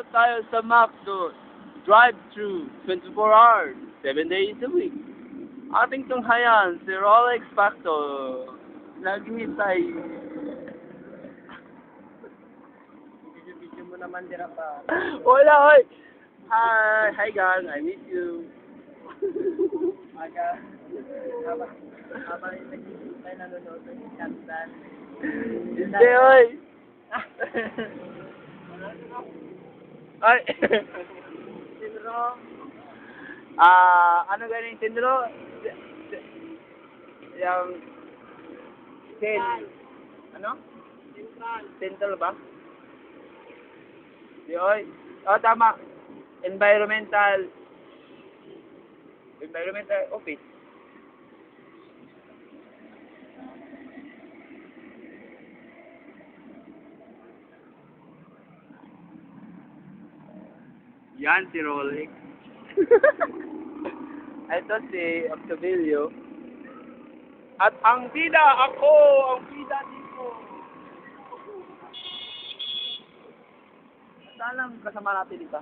Nandito tayo sa McDo. Drive-thru, 24 hours, 7 days a week. Ating tunghayan, si Rolex Factor. Naghihintay. Video mo naman dira pa. Wala, oy! Hi gang, I miss you. Aga. Habang naghihintay nanonood ng kantan. Hindi, oy! Ay! Sindro. Ano galing sindro? Yung... Ano? Central ba? Di, oy. Oh, tama. Environmental office. Yan si Rolex. Ito si Octavilio. At ang bida ako! Ang bida dito! Saan ang kasama natin dito?